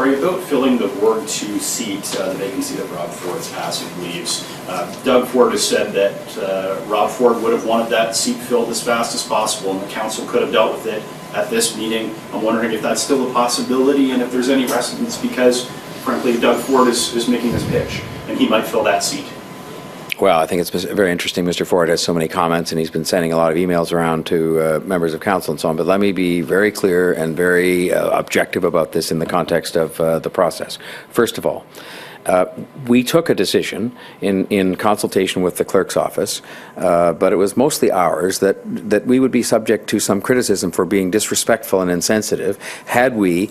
Tory, about filling the Ward 2 seat, the vacancy that Rob Ford's passing leaves. Doug Ford has said that Rob Ford would have wanted that seat filled as fast as possible, and the council could have dealt with it at this meeting. I'm wondering if that's still a possibility and if there's any precedence, because frankly Doug Ford is making this pitch and he might fill that seat. Well, I think it's very interesting. Mr. Ford has so many comments and he's been sending a lot of emails around to members of council and so on. But let me be very clear and very objective about this in the context of the process. First of all, we took a decision in consultation with the clerk's office, but it was mostly ours, that we would be subject to some criticism for being disrespectful and insensitive had we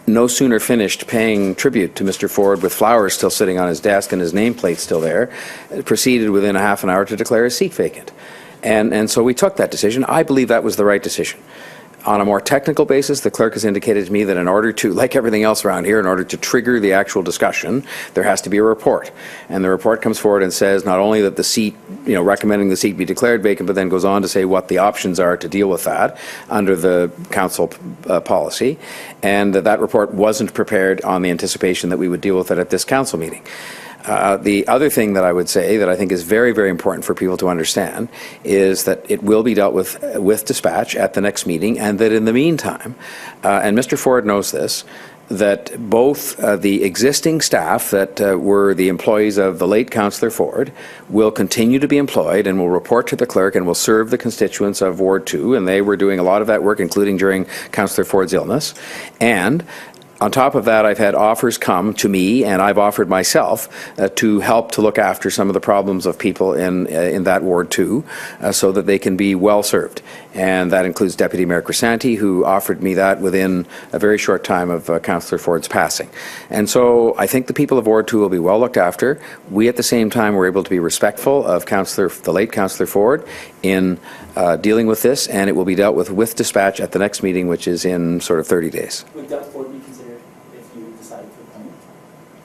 no sooner finished paying tribute to Mr. Ford with flowers still sitting on his desk and his nameplate still there, proceeded within a half an hour to declare his seat vacant. And so we took that decision. I believe that was the right decision. On a more technical basis, the clerk has indicated to me that in order to, like everything else around here, in order to trigger the actual discussion, there has to be a report. And the report comes forward and says not only that the seat, recommending the seat be declared vacant, but then goes on to say what the options are to deal with that under the council policy. And that report wasn't prepared on the anticipation that we would deal with it at this council meeting. The other thing that I would say that I think is very, very important for people to understand is that it will be dealt with dispatch at the next meeting, and that in the meantime, and Mr. Ford knows this, that both the existing staff that were the employees of the late Councillor Ford will continue to be employed and will report to the clerk and will serve the constituents of Ward 2, and they were doing a lot of that work, including during Councillor Ford's illness. And on top of that, I've had offers come to me, and I've offered myself to help to look after some of the problems of people in that Ward 2 so that they can be well served. And that includes Deputy Mayor Crisanti, who offered me that within a very short time of Councillor Ford's passing. And so I think the people of Ward 2 will be well looked after. We at the same time were able to be respectful of the late Councillor Ford in dealing with this, and it will be dealt with dispatch at the next meeting, which is in sort of 30 days. Would Doug Ford be considered if you decided to appoint him?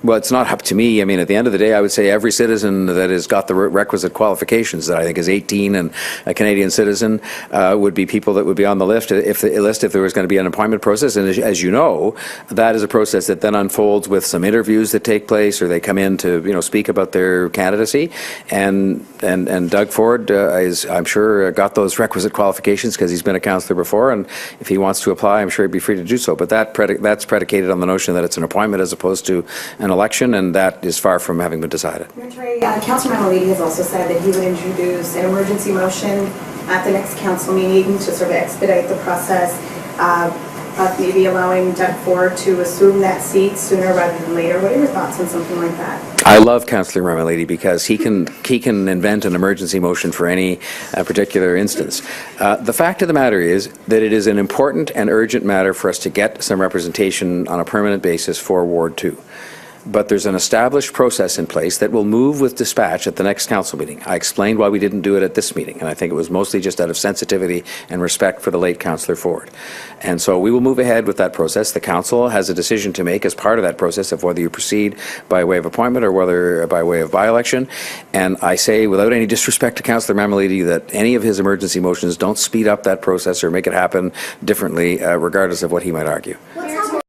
Well, it's not up to me. I mean, at the end of the day, I would say every citizen that has got the requisite qualifications, that I think is 18 and a Canadian citizen, would be people that would be on the list if there was going to be an appointment process. And as you know, that is a process that then unfolds with some interviews that take place, or they come in to speak about their candidacy. And Doug Ford is, I'm sure, got those requisite qualifications because he's been a councillor before. And if he wants to apply, I'm sure he'd be free to do so. But that's predicated on the notion that it's an appointment as opposed to an election, and that is far from having been decided. Mayor Tory, Councillor Mamalady has also said that he would introduce an emergency motion at the next council meeting to sort of expedite the process of maybe allowing Doug Ford to assume that seat sooner rather than later. What are your thoughts on something like that? I love Councillor Mamalady because he can invent an emergency motion for any particular instance. The fact of the matter is that it is an important and urgent matter for us to get some representation on a permanent basis for Ward 2. But there's an established process in place that will move with dispatch at the next council meeting. I explained why we didn't do it at this meeting, and I think it was mostly just out of sensitivity and respect for the late Councillor Ford. And so we will move ahead with that process. The council has a decision to make as part of that process of whether you proceed by way of appointment or whether by way of by-election. And I say, without any disrespect to Councillor Mamalady, that any of his emergency motions don't speed up that process or make it happen differently, regardless of what he might argue. What's